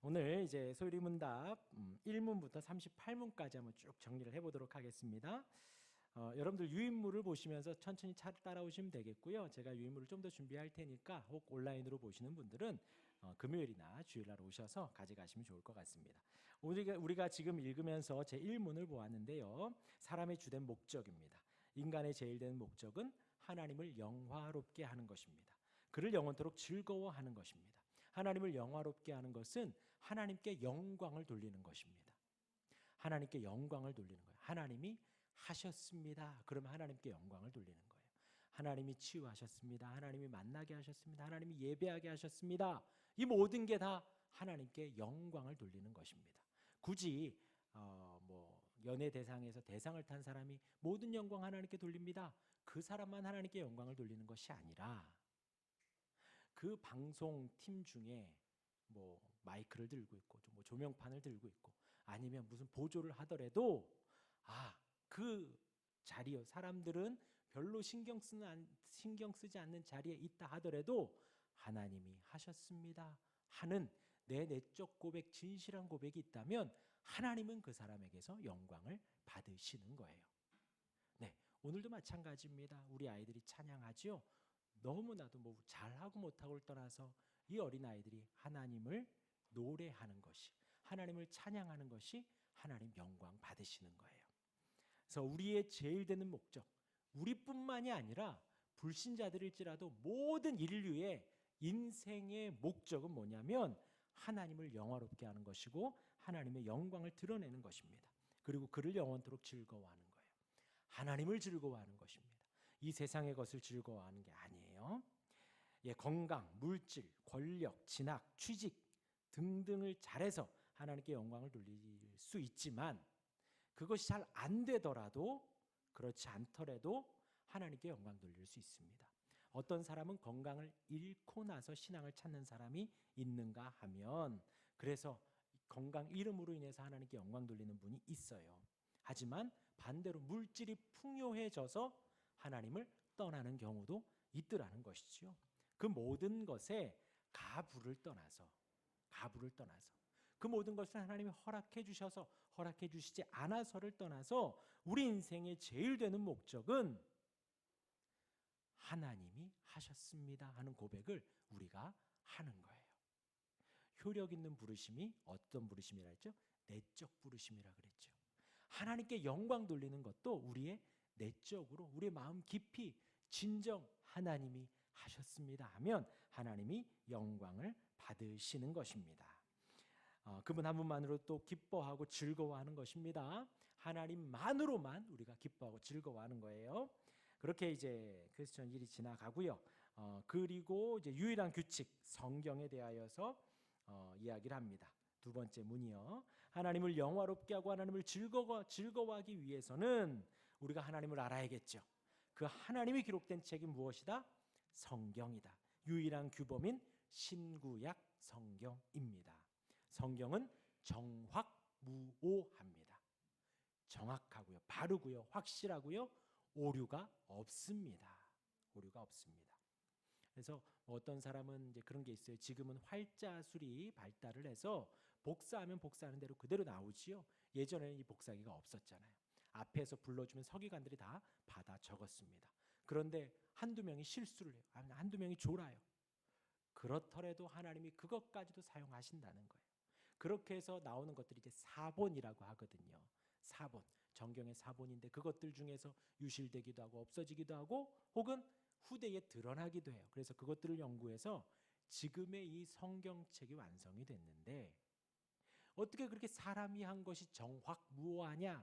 오늘 이제 소리문답 1문부터 38문까지 한번 쭉 정리를 해보도록 하겠습니다. 여러분들 유인물을 보시면서 천천히 따라오시면 되겠고요. 제가 유인물을 좀 더 준비할 테니까 혹 온라인으로 보시는 분들은 금요일이나 주일날 오셔서 가져가시면 좋을 것 같습니다. 우리가 지금 읽으면서 제1문을 보았는데요. 사람의 주된 목적입니다. 인간의 제일 된 목적은 하나님을 영화롭게 하는 것입니다. 그를 영원토록 즐거워하는 것입니다. 하나님을 영화롭게 하는 것은 하나님께 영광을 돌리는 것입니다. 하나님께 영광을 돌리는 거예요. 하나님이 하셨습니다. 그러면 하나님께 영광을 돌리는 거예요. 하나님이 치유하셨습니다. 하나님이 만나게 하셨습니다. 하나님이 예배하게 하셨습니다. 이 모든 게 다 하나님께 영광을 돌리는 것입니다. 굳이 연예 대상에서 대상을 탄 사람이 모든 영광 하나님께 돌립니다. 그 사람만 하나님께 영광을 돌리는 것이 아니라 그 방송팀 중에 마이크를 들고 있고 조명판을 들고 있고 아니면 무슨 보조를 하더라도 그 자리요, 사람들은 별로 신경 쓰지 않는 자리에 있다 하더라도 하나님이 하셨습니다 하는 내 내적 고백, 진실한 고백이 있다면 하나님은 그 사람에게서 영광을 받으시는 거예요. 네, 오늘도 마찬가지입니다. 우리 아이들이 찬양하죠. 너무나도 잘하고 못하고를 떠나서 이 어린아이들이 하나님을 노래하는 것이, 하나님을 찬양하는 것이 하나님 영광 받으시는 거예요. 그래서 우리의 제일 되는 목적, 우리뿐만이 아니라 불신자들일지라도 모든 인류의 인생의 목적은 뭐냐면 하나님을 영화롭게 하는 것이고 하나님의 영광을 드러내는 것입니다. 그리고 그를 영원토록 즐거워하는 거예요. 하나님을 즐거워하는 것입니다. 이 세상의 것을 즐거워하는 게 아니에요. 건강, 물질, 권력, 진학, 취직 등등을 잘해서 하나님께 영광을 돌릴 수 있지만 그것이 잘 안 되더라도, 그렇지 않더라도 하나님께 영광 돌릴 수 있습니다. 어떤 사람은 건강을 잃고 나서 신앙을 찾는 사람이 있는가 하면 그래서 건강 잃음으로 인해서 하나님께 영광 돌리는 분이 있어요. 하지만 반대로 물질이 풍요해져서 하나님을 떠나는 경우도 있더라는 것이지요. 그 모든 것에 가부를 떠나서 그 모든 것을 하나님이 허락해 주셔서 허락해 주시지 않아서를 떠나서 우리 인생의 제일 되는 목적은 하나님이 하셨습니다 하는 고백을 우리가 하는 거예요. 효력 있는 부르심이 어떤 부르심이라 했죠? 내적 부르심이라 그랬죠. 하나님께 영광 돌리는 것도 우리의 내적으로 우리의 마음 깊이 진정 하나님이 하셨습니다 하면 하나님이 영광을 받으시는 것입니다. 그분 한 분만으로 또 기뻐하고 즐거워하는 것입니다. 하나님만으로만 우리가 기뻐하고 즐거워하는 거예요. 그렇게 이제 크리스천 일이 지나가고요. 그리고 이제 유일한 규칙 성경에 대하여서 이야기를 합니다. 두 번째 문이요. 하나님을 영화롭게 하고 하나님을 즐거워하기 위해서는 우리가 하나님을 알아야겠죠. 그 하나님이 기록된 책이 무엇이다? 성경이다. 유일한 규범인 신구약 성경입니다. 성경은 정확무오합니다. 정확하고요, 바르고요, 확실하고요, 오류가 없습니다. 오류가 없습니다. 그래서 어떤 사람은 이제 그런 게 있어요. 지금은 활자술이 발달을 해서 복사하면 복사하는 대로 그대로 나오지요. 예전에는 이 복사기가 없었잖아요. 앞에서 불러주면 서기관들이 다 받아 적었습니다. 그런데 한두 명이 실수를 해요. 한두 명이 졸아요. 그렇더라도 하나님이 그것까지도 사용하신다는 거예요. 그렇게 해서 나오는 것들이 이제 사본이라고 하거든요. 사본, 정경의 사본인데 그것들 중에서 유실되기도 하고 없어지기도 하고 혹은 후대에 드러나기도 해요. 그래서 그것들을 연구해서 지금의 이 성경책이 완성이 됐는데 어떻게 그렇게 사람이 한 것이 정확무오하냐?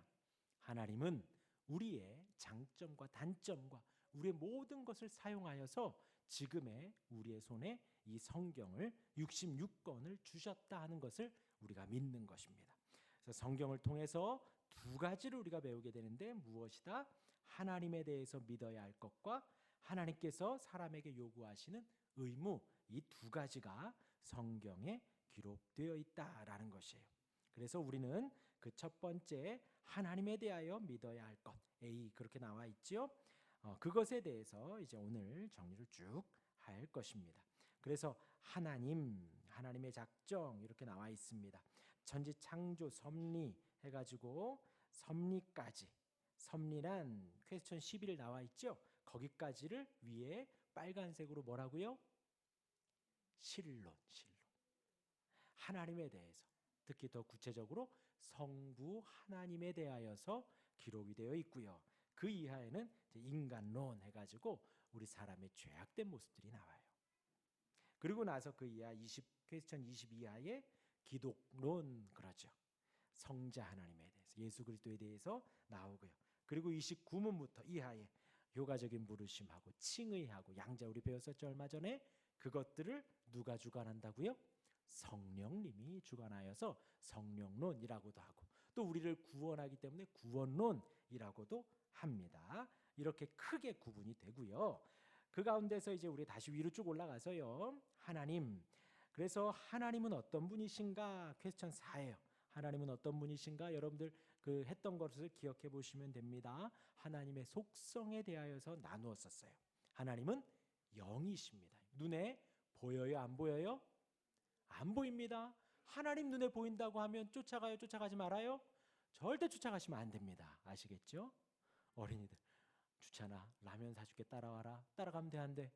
하나님은 우리의 장점과 단점과 우리의 모든 것을 사용하여서 지금의 우리의 손에 이 성경을 66권을 주셨다 하는 것을 우리가 믿는 것입니다. 그래서 성경을 통해서 두 가지를 우리가 배우게 되는데 무엇이다? 하나님에 대해서 믿어야 할 것과 하나님께서 사람에게 요구하시는 의무, 이 두 가지가 성경에 기록되어 있다라는 것이에요. 그래서 우리는 그 첫 번째 하나님에 대하여 믿어야 할 것, A 그렇게 나와 있죠. 그것에 대해서 이제 오늘 정리를 쭉 할 것입니다. 그래서 하나님 하나님의 작정 이렇게 나와 있습니다. 천지 창조 섭리 해가지고 섭리까지, 섭리란 퀘스천 11 나와 있죠. 거기까지를 위에 빨간색으로 뭐라고요? 신론. 하나님에 대해서, 특히 더 구체적으로 성부 하나님에 대하여서 기록이 되어 있고요. 그 이하에는 인간론 해가지고 우리 사람의 죄악된 모습들이 나와요. 그리고 나서 그 이하 퀘스천 20 이하에 기독론, 그러죠. 성자 하나님에 대해서, 예수 그리스도에 대해서 나오고요. 그리고 29문부터 이하에 효과적인 부르심하고 칭의하고 양자, 우리 배웠었죠 얼마 전에. 그것들을 누가 주관한다고요? 성령님이 주관하여서 성령론이라고도 하고, 또 우리를 구원하기 때문에 구원론이라고도 합니다. 이렇게 크게 구분이 되고요. 그 가운데서 이제 우리 다시 위로 쭉 올라가서요, 하나님. 그래서 하나님은 어떤 분이신가? 퀘스천 4예요. 하나님은 어떤 분이신가? 여러분들 그 했던 것을 기억해 보시면 됩니다. 하나님의 속성에 대하여서 나누었었어요. 하나님은 영이십니다. 눈에 보여요? 안 보여요? 안 보입니다. 하나님 눈에 보인다고 하면 쫓아가요? 쫓아가지 말아요? 절대 쫓아가시면 안 됩니다. 아시겠죠? 어린이들, 주찬아 라면 사줄게, 따라와라. 따라가면 돼, 안 돼?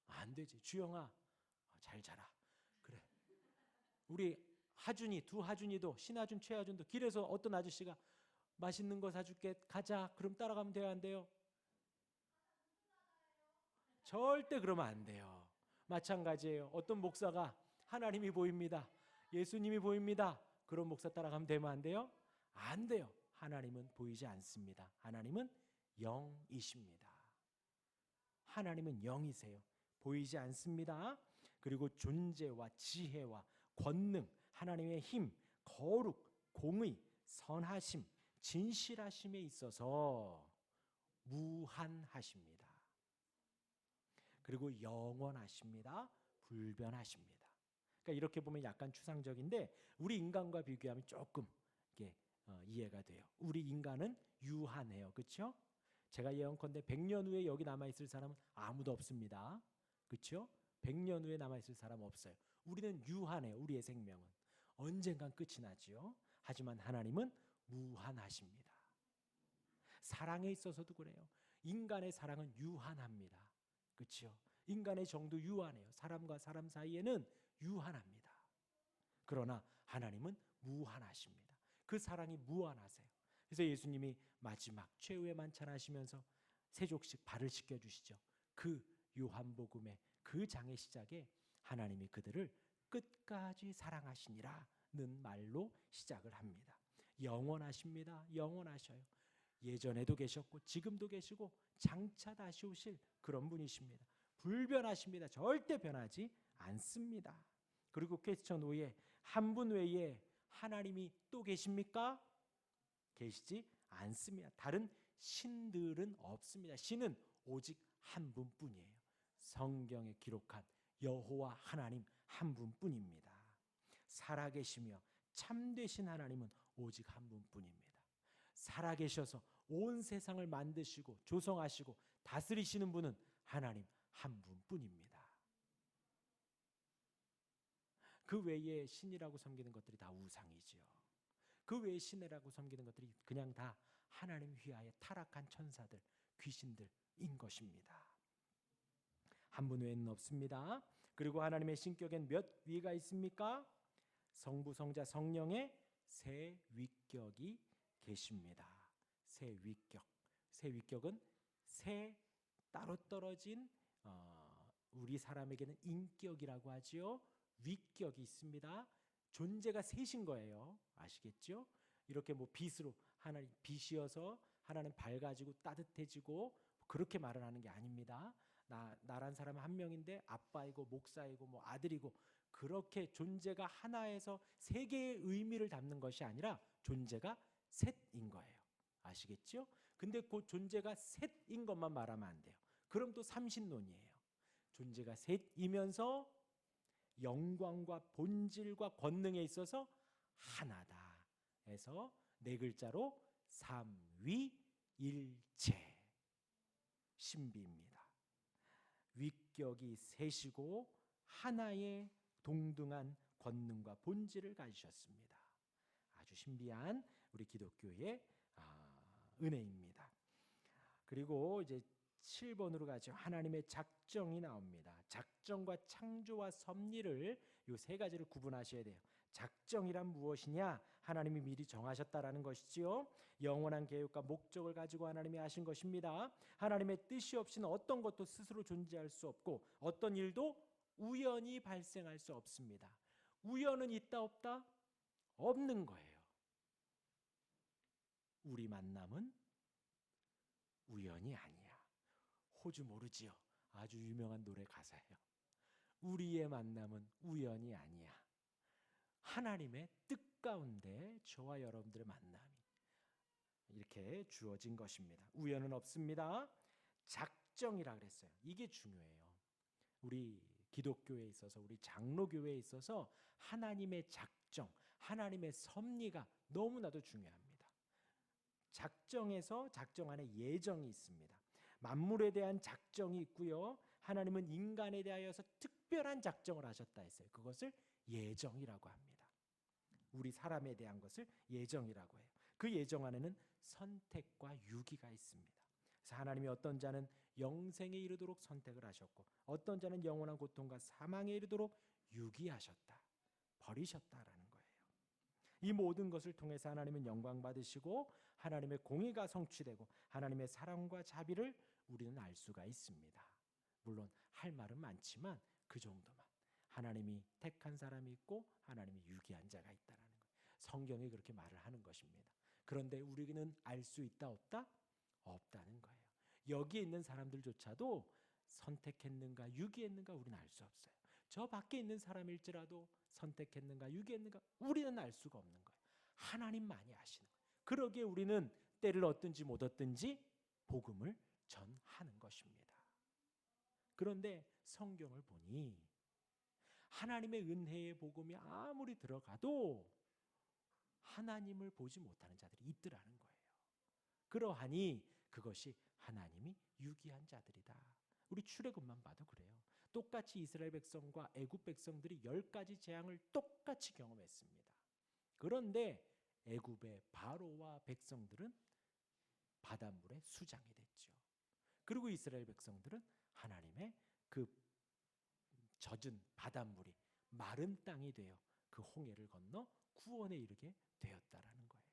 안 되지. 주영아 잘 자라. 그래. 우리 하준이, 두 하준이도, 신하준, 최하준도 길에서 어떤 아저씨가 맛있는 거 사줄게, 가자. 그럼 따라가면 돼요, 안 돼요? 절대 그러면 안 돼요. 마찬가지예요. 어떤 목사가 하나님이 보입니다, 예수님이 보입니다, 그런 목사 따라가면 되면 안 돼요? 안 돼요. 하나님은 보이지 않습니다. 하나님은 영이십니다. 하나님은 영이세요. 보이지 않습니다. 그리고 존재와 지혜와 권능, 하나님의 힘, 거룩, 공의, 선하심, 진실하심에 있어서 무한하십니다. 그리고 영원하십니다. 불변하십니다. 그러니까 이렇게 보면 약간 추상적인데 우리 인간과 비교하면 조금 이게 이해가 돼요. 우리 인간은 유한해요. 그렇죠? 제가 예언컨대 100년 후에 여기 남아있을 사람은 아무도 없습니다. 그렇죠? 100년 후에 남아있을 사람 없어요. 우리는 유한해요. 우리의 생명은 언젠간 끝이 나죠. 하지만 하나님은 무한하십니다. 사랑에 있어서도 그래요. 인간의 사랑은 유한합니다. 그렇죠? 인간의 정도 유한해요. 사람과 사람 사이에는 유한합니다. 그러나 하나님은 무한하십니다. 그 사랑이 무한하세요. 그래서 예수님이 마지막 최후의 만찬하시면서 세족식 발을 씻겨주시죠. 그 요한복음의 그 장의 시작에 하나님이 그들을 끝까지 사랑하시니라는 말로 시작을 합니다. 영원하십니다. 영원하셔요. 예전에도 계셨고 지금도 계시고 장차 다시 오실 그런 분이십니다. 불변하십니다. 절대 변하지 않습니다. 그리고 퀘스천 5에 한 분 외에 하나님이 또 계십니까? 계시지 않습니다. 다른 신들은 없습니다. 신은 오직 한 분뿐이에요. 성경에 기록한 여호와 하나님 한 분뿐입니다. 살아계시며 참되신 하나님은 오직 한 분뿐입니다. 살아계셔서 온 세상을 만드시고 조성하시고 다스리시는 분은 하나님 한 분뿐입니다. 그 외에 신이라고 섬기는 것들이 다 우상이죠. 그 외에 신이라고 섬기는 것들이 그냥 다 하나님 휘하에 타락한 천사들, 귀신들인 것입니다. 한 분 외에는 없습니다. 그리고 하나님의 신격엔 몇 위가 있습니까? 성부, 성자, 성령의 세 위격이 계십니다. 세 위격. 세 위격은 세 따로 떨어진 우리 사람에게는 인격이라고 하지요. 위격이 있습니다. 존재가 셋인 거예요. 아시겠죠? 이렇게 뭐 빛으로 하나님 빛이어서 하나는 밝아지고 따뜻해지고 그렇게 말을 하는 게 아닙니다. 나란 사람은 한 명인데 아빠이고 목사이고 뭐 아들이고 그렇게 존재가 하나에서 세 개의 의미를 담는 것이 아니라 존재가 셋인 거예요. 아시겠죠? 근데 그 존재가 셋인 것만 말하면 안 돼요. 그럼 또 삼신론이에요. 존재가 셋이면서 영광과 본질과 권능에 있어서 하나다 해서 네 글자로 삼위일체 신비입니다. 위격이 셋이고 하나의 동등한 권능과 본질을 가지셨습니다. 아주 신비한 우리 기독교의 은혜입니다. 그리고 이제 7번으로 가죠. 하나님의 작정이 나옵니다. 작정과 창조와 섭리를 이 세 가지를 구분하셔야 돼요. 작정이란 무엇이냐? 하나님이 미리 정하셨다라는 것이지요. 영원한 계획과 목적을 가지고 하나님이 하신 것입니다. 하나님의 뜻이 없이는 어떤 것도 스스로 존재할 수 없고 어떤 일도 우연히 발생할 수 없습니다. 우연은 있다 없다? 없는 거예요. 우리 만남은 우연이 아니야. 호주 모르지요? 아주 유명한 노래 가사예요. 우리의 만남은 우연이 아니야. 하나님의 뜻 가운데 저와 여러분들의 만남이 이렇게 주어진 것입니다. 우연은 없습니다. 작정이라 그랬어요. 이게 중요해요. 우리 기독교에 있어서, 우리 장로교회에 있어서 하나님의 작정, 하나님의 섭리가 너무나도 중요합니다. 작정에서 작정 안에 예정이 있습니다. 만물에 대한 작정이 있고요. 하나님은 인간에 대하여서 특별한 작정을 하셨다 했어요. 그것을 예정이라고 합니다. 우리 사람에 대한 것을 예정이라고 해요. 그 예정 안에는 선택과 유기가 있습니다. 그래서 하나님이 어떤 자는 영생에 이르도록 선택을 하셨고 어떤 자는 영원한 고통과 사망에 이르도록 유기하셨다, 버리셨다라는 거예요. 이 모든 것을 통해서 하나님은 영광 받으시고 하나님의 공의가 성취되고 하나님의 사랑과 자비를 우리는 알 수가 있습니다. 물론 할 말은 많지만 그 정도만. 하나님이 택한 사람이 있고 하나님이 유기한 자가 있다는 거예요. 성경이 그렇게 말을 하는 것입니다. 그런데 우리는 알 수 있다 없다? 없다는 거예요. 여기에 있는 사람들조차도 선택했는가 유기했는가 우리는 알 수 없어요. 저 밖에 있는 사람일지라도 선택했는가 유기했는가 우리는 알 수가 없는 거예요. 하나님만이 아시는 거예요. 그러기에 우리는 때를 얻든지 못 얻든지 복음을 전하는 것입니다. 그런데 성경을 보니 하나님의 은혜의 복음이 아무리 들어가도 하나님을 보지 못하는 자들이 있더라는 거예요. 그러하니 그것이 하나님이 유기한 자들이다. 우리 출애굽만 봐도 그래요. 똑같이 이스라엘 백성과 애굽 백성들이 10가지 재앙을 똑같이 경험했습니다. 그런데 애굽의 바로와 백성들은 바닷물에 수장이 됐죠. 그리고 이스라엘 백성들은 하나님의 그 젖은 바닷물이 마른 땅이 되어 그 홍해를 건너 구원에 이르게 되었다라는 거예요.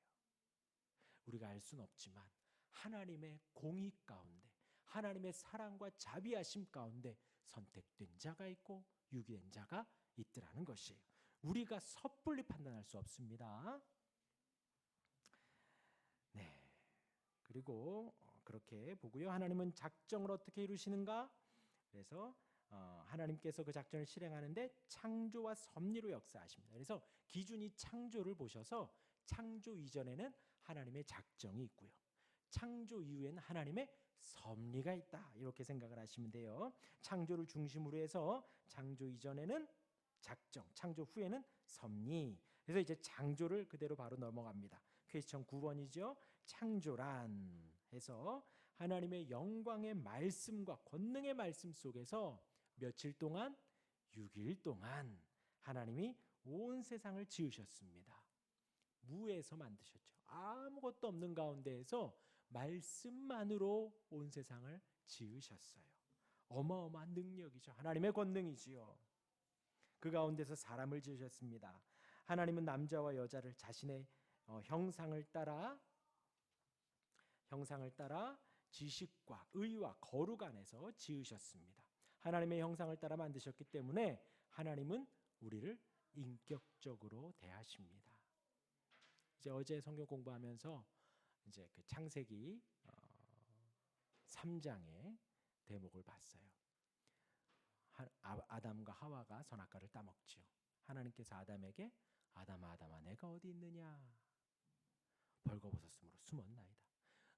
우리가 알 수는 없지만 하나님의 공의 가운데 하나님의 사랑과 자비하심 가운데 선택된 자가 있고 유기된 자가 있더라는 것이에요. 우리가 섣불리 판단할 수 없습니다. 네. 그리고 그렇게 보고요. 하나님은 작정을 어떻게 이루시는가? 그래서 하나님께서 그 작전을 실행하는데 창조와 섭리로 역사하십니다. 그래서 기준이 창조를 보셔서 창조 이전에는 하나님의 작정이 있고요. 창조 이후에는 하나님의 섭리가 있다. 이렇게 생각을 하시면 돼요. 창조를 중심으로 해서 창조 이전에는 작정, 창조 후에는 섭리. 그래서 이제 창조를 그대로 바로 넘어갑니다. 퀘스천 9번이죠. 창조란 해서 하나님의 영광의 말씀과 권능의 말씀 속에서 며칠 동안 6일 동안 하나님이 온 세상을 지으셨습니다. 무에서 만드셨죠. 아무것도 없는 가운데에서 말씀만으로 온 세상을 지으셨어요. 어마어마한 능력이죠. 하나님의 권능이지요. 그 가운데서 사람을 지으셨습니다. 하나님은 남자와 여자를 자신의 형상을 따라 지식과 의와 거룩 안에서 지으셨습니다. 하나님의 형상을 따라 만드셨기 때문에 하나님은 우리를 인격적으로 대하십니다. 이제 어제 성경 공부하면서 이제 그 창세기 3장의 대목을 봤어요. 아담과 하와가 선악과를 따먹지요. 하나님께서 아담에게 아담아 내가 어디 있느냐? 벌거벗었으므로 숨었나이다.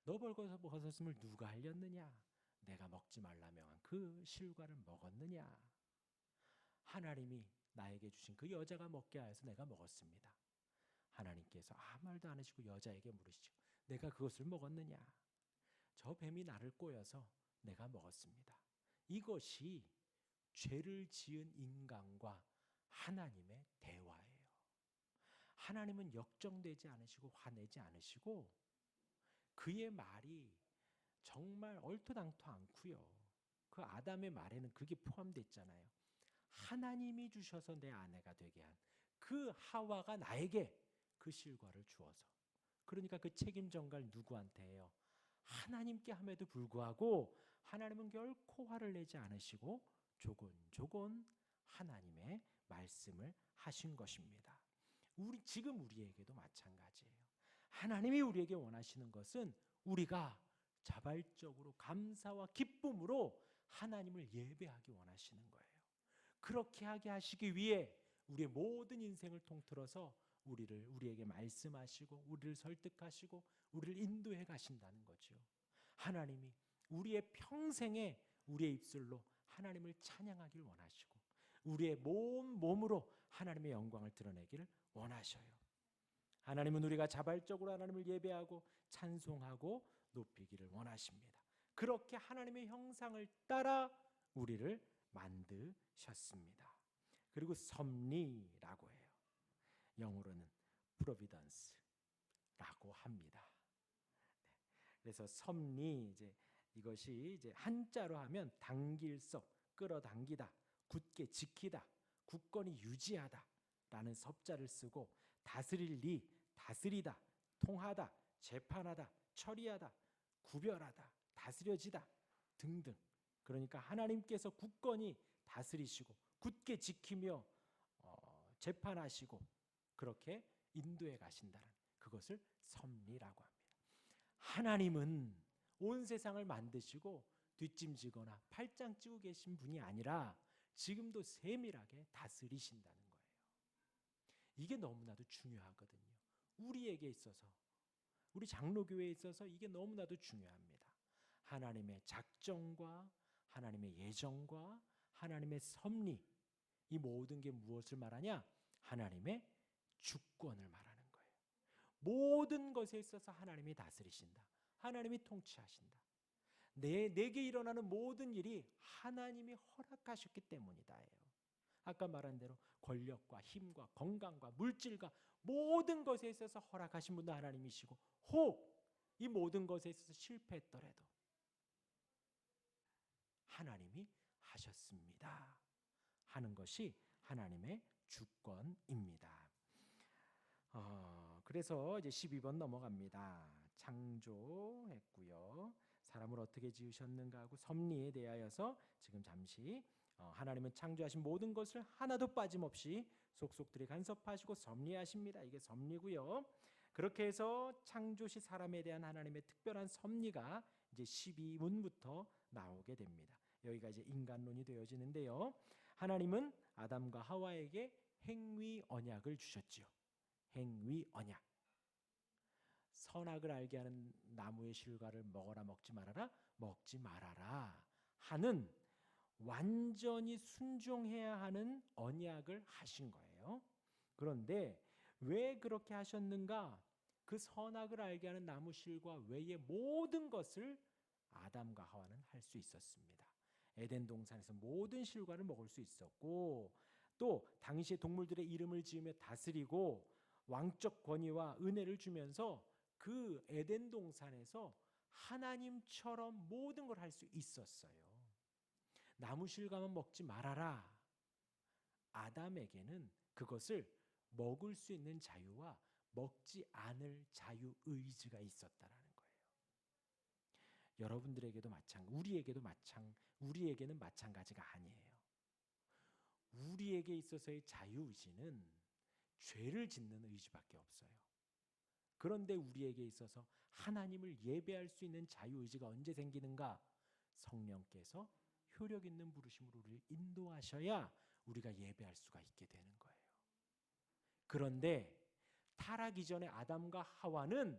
너 벌거벗었음을 누가 알렸느냐? 내가 먹지 말라 명한 그 실과를 먹었느냐? 하나님이 나에게 주신 그 여자가 먹게 하여서 내가 먹었습니다. 하나님께서 아무 말도 안 하시고 여자에게 물으시죠. 내가 그것을 먹었느냐? 저 뱀이 나를 꼬여서 내가 먹었습니다. 이것이 죄를 지은 인간과 하나님의 대화예요. 하나님은 역정되지 않으시고 화내지 않으시고 그의 말이 정말 얼토당토 않고요. 그 아담의 말에는 그게 포함됐잖아요. 하나님이 주셔서 내 아내가 되게 한 그 하와가 나에게 그 실과를 주어서, 그러니까 그 책임 전가를 누구한테 해요? 하나님께 함에도 불구하고 하나님은 결코 화를 내지 않으시고 조곤조곤 하나님의 말씀을 하신 것입니다. 지금 우리에게도 마찬가지예요. 하나님이 우리에게 원하시는 것은 우리가 자발적으로 감사와 기쁨으로 하나님을 예배하기 원하시는 거예요. 그렇게 하게 하시기 위해 우리의 모든 인생을 통틀어서 우리에게 말씀하시고 우리를 설득하시고 우리를 인도해 가신다는 거죠. 하나님이 우리의 평생에 우리의 입술로 하나님을 찬양하길 원하시고 우리의 몸으로 하나님의 영광을 드러내기를 원하셔요. 하나님은 우리가 자발적으로 하나님을 예배하고 찬송하고 높이기를 원하십니다. 그렇게 하나님의 형상을 따라 우리를 만드셨습니다. 그리고 섭리라고 해요. 영어로는 providence라고 합니다. 그래서 섭리, 이것이 이제 한자로 하면 당길섭, 끌어당기다, 굳게 지키다, 굳건히 유지하다라는 섭자를 쓰고 다스릴 리, 다스리다, 통하다, 재판하다, 처리하다, 구별하다, 다스려지다 등등. 그러니까 하나님께서 굳건히 다스리시고 굳게 지키며 재판하시고 그렇게 인도해 가신다는 그것을 섭리라고 합니다. 하나님은 온 세상을 만드시고 뒷짐지거나 팔짱 찌고 계신 분이 아니라 지금도 세밀하게 다스리신다는 거예요. 이게 너무나도 중요하거든요. 우리에게 있어서, 우리 장로교회에 있어서 이게 너무나도 중요합니다. 하나님의 작정과 하나님의 예정과 하나님의 섭리, 이 모든 게 무엇을 말하냐? 하나님의 주권을 말하는 거예요. 모든 것에 있어서 하나님이 다스리신다. 하나님이 통치하신다. 내게 일어나는 모든 일이 하나님이 허락하셨기 때문이다예요. 아까 말한 대로 권력과 힘과 건강과 물질과 모든 것에 있어서 허락하신 분도 하나님이시고 혹 이 모든 것에 있어서 실패했더라도 하나님이 하셨습니다 하는 것이 하나님의 주권입니다. 그래서 이제 12번 넘어갑니다. 창조했고요. 사람을 어떻게 지으셨는가 하고 섭리에 대하여서 지금 잠시 하나님은 창조하신 모든 것을 하나도 빠짐없이 속속들이 간섭하시고 섭리하십니다. 이게 섭리고요. 그렇게 해서 창조시 사람에 대한 하나님의 특별한 섭리가 이제 12문부터 나오게 됩니다. 여기가 이제 인간론이 되어지는데요. 하나님은 아담과 하와에게 행위 언약을 주셨지요. 행위 언약. 선악을 알게 하는 나무의 실과를 먹어라 먹지 말아라 먹지 말아라 하는 완전히 순종해야 하는 언약을 하신 거예요. 그런데 왜 그렇게 하셨는가? 그 선악을 알게 하는 나무 실과 외의 모든 것을 아담과 하와는 할 수 있었습니다. 에덴 동산에서 모든 실과를 먹을 수 있었고 또 당시의 동물들의 이름을 지으며 다스리고 왕적 권위와 은혜를 주면서 그 에덴 동산에서 하나님처럼 모든 걸 할 수 있었어요. 나무 실과만 먹지 말아라. 아담에게는 그것을 먹을 수 있는 자유와 먹지 않을 자유 의지가 있었다라는 거예요. 여러분들에게도 우리에게는 마찬가지가 아니에요. 우리에게 있어서의 자유 의지는 죄를 짓는 의지밖에 없어요. 그런데 우리에게 있어서 하나님을 예배할 수 있는 자유 의지가 언제 생기는가? 성령께서 효력 있는 부르심으로 우리를 인도하셔야 우리가 예배할 수가 있게 되는 거예요. 그런데 타락 이전에 아담과 하와는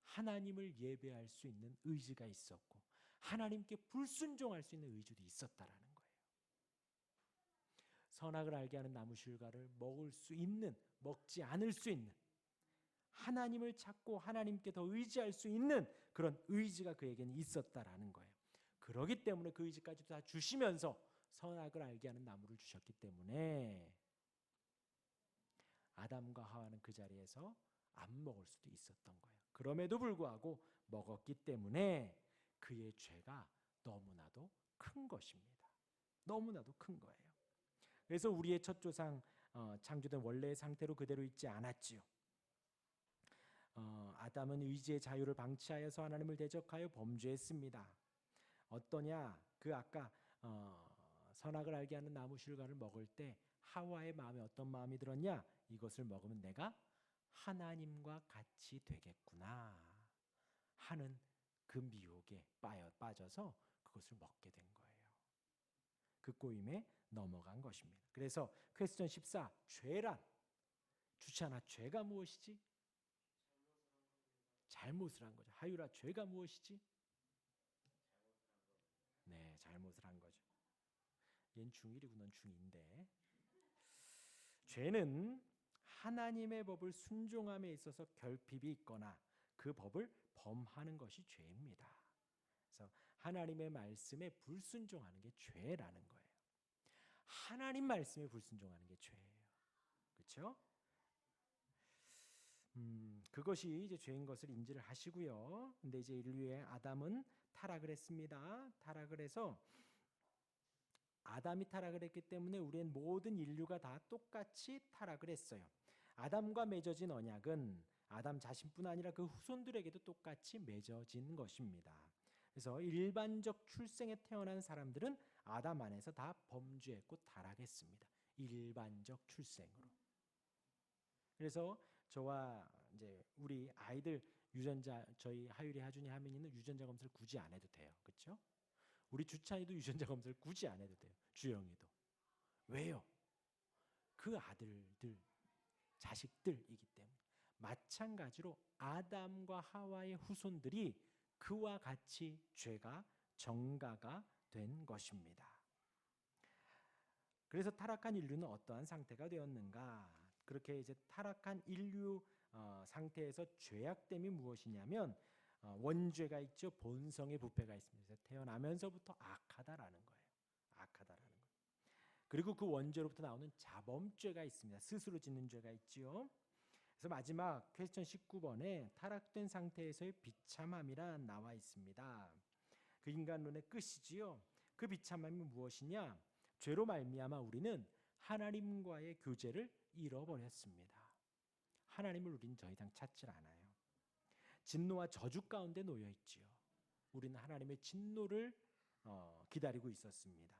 하나님을 예배할 수 있는 의지가 있었고 하나님께 불순종할 수 있는 의지도 있었다라는 거예요. 선악을 알게 하는 나무 실과를 먹을 수 있는, 먹지 않을 수 있는, 하나님을 찾고 하나님께 더 의지할 수 있는 그런 의지가 그에게는 있었다라는 거예요. 그러기 때문에 그 의지까지 다 주시면서 선악을 알게 하는 나무를 주셨기 때문에 아담과 하와는 그 자리에서 안 먹을 수도 있었던 거예요. 그럼에도 불구하고 먹었기 때문에 그의 죄가 너무나도 큰 것입니다. 너무나도 큰 거예요. 그래서 우리의 첫 조상 창조된 원래의 상태로 그대로 있지 않았지요. 아담은 의지의 자유를 방치하여서 하나님을 대적하여 범죄했습니다. 어떠냐? 그 아까 선악을 알게 하는 나무 실과를 먹을 때 하와의 마음에 어떤 마음이 들었냐? 이것을 먹으면 내가 하나님과 같이 되겠구나 하는 그 미혹에 빠져서 그것을 먹게 된 거예요. 그 꼬임에 넘어간 것입니다. 그래서 퀘스천 14, 죄란 주찬아, 죄가 무엇이지? 잘못을 한 거죠. 하유라, 죄가 무엇이지? 네, 잘못을 한 거죠. 얜 중1이고 넌 중2인데 죄는 하나님의 법을 순종함에 있어서 결핍이 있거나 그 법을 범하는 것이 죄입니다. 그래서 하나님의 말씀에 불순종하는 게 죄라는 거예요. 하나님 말씀에 불순종하는 게 죄예요. 그렇죠? 그것이 이제 죄인 것을 인지를 하시고요. 근데 이제 인류의 아담은 타락을 했습니다. 타락을 해서 아담이 타락을 했기 때문에 우리의 모든 인류가 다 똑같이 타락을 했어요. 아담과 맺어진 언약은 아담 자신뿐 아니라 그 후손들에게도 똑같이 맺어진 것입니다. 그래서 일반적 출생에 태어난 사람들은 아담 안에서 다 범죄했고 타락했습니다. 일반적 출생으로. 그래서 저와 이제 우리 아이들 유전자, 저희 하율이, 하준이, 하민이는 유전자 검사를 굳이 안 해도 돼요. 그렇죠? 우리 주찬이도 유전자 검사를 굳이 안 해도 돼요. 주영이도. 왜요? 그 아들들, 자식들이기 때문에. 마찬가지로 아담과 하와의 후손들이 그와 같이 죄가 정가가 된 것입니다. 그래서 타락한 인류는 어떠한 상태가 되었는가? 그렇게 이제 타락한 인류 상태에서 죄악됨이 무엇이냐면 원죄가 있죠. 본성의 부패가 있습니다. 태어나면서부터 악하다라는 거예요. 악하다라는 거예요. 그리고 그 원죄로부터 나오는 자범죄가 있습니다. 스스로 짓는 죄가 있지요. 그래서 마지막 퀘스천 19번에 타락된 상태에서의 비참함이란 나와 있습니다. 그 인간론의 끝이지요. 그 비참함이 무엇이냐? 죄로 말미암아 우리는 하나님과의 교제를 잃어버렸습니다. 하나님을 우리는 더 이상 찾질 않아요. 진노와 저주 가운데 놓여 있지요. 우리는 하나님의 진노를 기다리고 있었습니다.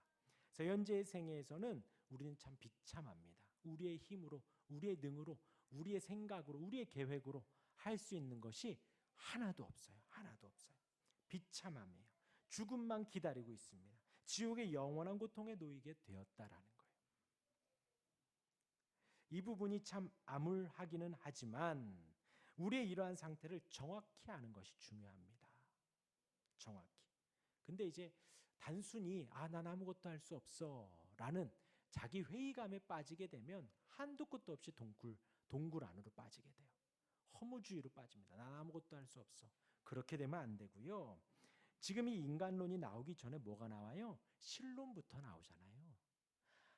그래서 현재의 생애에서는 우리는 참 비참합니다. 우리의 힘으로, 우리의 능으로, 우리의 생각으로, 우리의 계획으로 할 수 있는 것이 하나도 없어요. 하나도 없어요. 비참함이에요. 죽음만 기다리고 있습니다. 지옥의 영원한 고통에 놓이게 되었다라는 거예요. 이 부분이 참 암울하기는 하지만 우리의 이러한 상태를 정확히 아는 것이 중요합니다. 정확히. 근데 이제 단순히 난 아무것도 할 수 없어라는 자기 회의감에 빠지게 되면 한도 끝도 없이 동굴 안으로 빠지게 돼요. 허무주의로 빠집니다. 난 아무것도 할 수 없어. 그렇게 되면 안 되고요. 지금 이 인간론이 나오기 전에 뭐가 나와요? 신론부터 나오잖아요.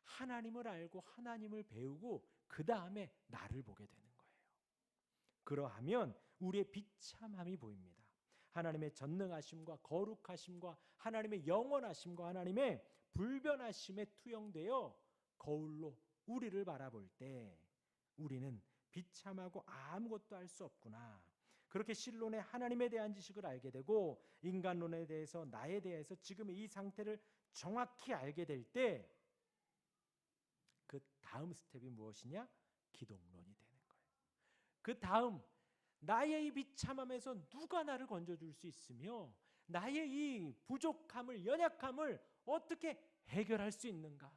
하나님을 알고 하나님을 배우고 그 다음에 나를 보게 되는 거예요. 그러하면 우리의 비참함이 보입니다. 하나님의 전능하심과 거룩하심과 하나님의 영원하심과 하나님의 불변하심에 투영되어 거울로 우리를 바라볼 때 우리는 비참하고 아무것도 할 수 없구나. 그렇게 신론의 하나님에 대한 지식을 알게 되고 인간론에 대해서 나에 대해서 지금 이 상태를 정확히 알게 될 때 그 다음 스텝이 무엇이냐? 기독론이 되는 거예요. 그 다음 나의 이 비참함에서 누가 나를 건져줄 수 있으며 나의 이 부족함을, 연약함을 어떻게 해결할 수 있는가?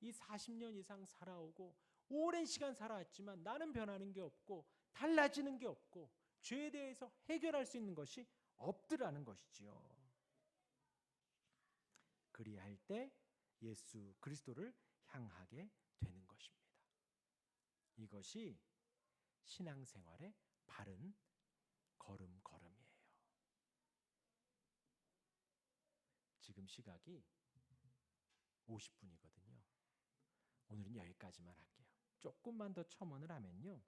이 40년 이상 살아오고 오랜 시간 살아왔지만 나는 변하는 게 없고 달라지는 게 없고 죄에 대해서 해결할 수 있는 것이 없더라는 것이지요. 그리할 때 예수 그리스도를 향하게 되는 것입니다. 이것이 신앙생활의 바른 걸음이에요. 지금 시각이 50분이거든요. 오늘은 여기까지만 할게요. 조금만 더 첨언을 하면요.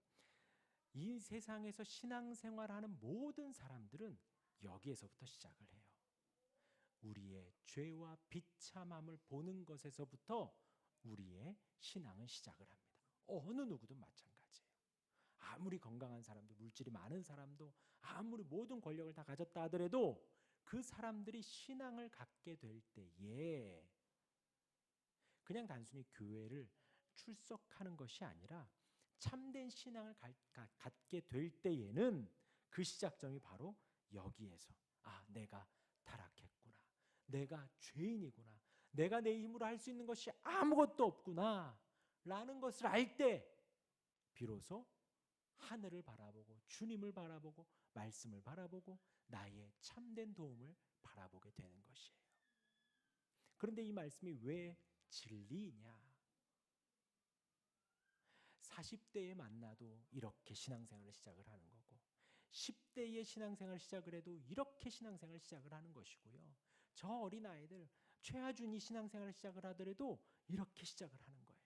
이 세상에서 신앙생활하는 모든 사람들은 여기에서부터 시작을 해요. 우리의 죄와 비참함을 보는 것에서부터 우리의 신앙은 시작을 합니다. 어느 누구도 마찬가지예요. 아무리 건강한 사람도, 물질이 많은 사람도, 아무리 모든 권력을 다 가졌다 하더라도 그 사람들이 신앙을 갖게 될 때에 그냥 단순히 교회를 출석하는 것이 아니라 참된 신앙을 갖게 될 때에는 그 시작점이 바로 여기에서 내가 타락했구나. 내가 죄인이구나. 내가 내 힘으로 할 수 있는 것이 아무것도 없구나 라는 것을 알 때 비로소 하늘을 바라보고 주님을 바라보고 말씀을 바라보고 나의 참된 도움을 바라보게 되는 것이에요. 그런데 이 말씀이 왜 진리이냐? 40대에 만나도 이렇게 신앙생활을 시작을 하는 거고 10대에 신앙생활을 시작을 해도 이렇게 신앙생활을 시작을 하는 것이고요. 저 어린아이들 최하준이 신앙생활을 시작을 하더라도 이렇게 시작을 하는 거예요.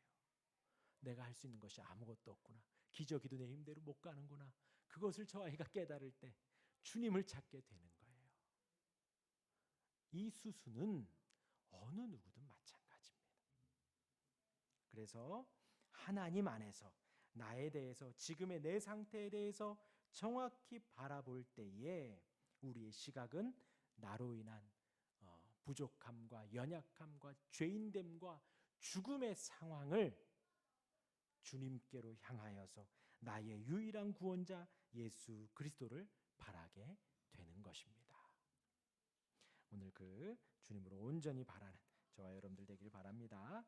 내가 할 수 있는 것이 아무것도 없구나. 기저귀도 내 힘대로 못 가는구나. 그것을 저 아이가 깨달을 때 주님을 찾게 되는 거예요. 이 수수는 어느 누구든 마찬가지입니다. 그래서 하나님 안에서 나에 대해서 지금의 내 상태에 대해서 정확히 바라볼 때에 우리의 시각은 나로 인한 부족함과 연약함과 죄인됨과 죽음의 상황을 주님께로 향하여서 나의 유일한 구원자 예수 그리스도를 바라게 되는 것입니다. 오늘 그 주님으로 온전히 바라는 저와 여러분들 되길 바랍니다.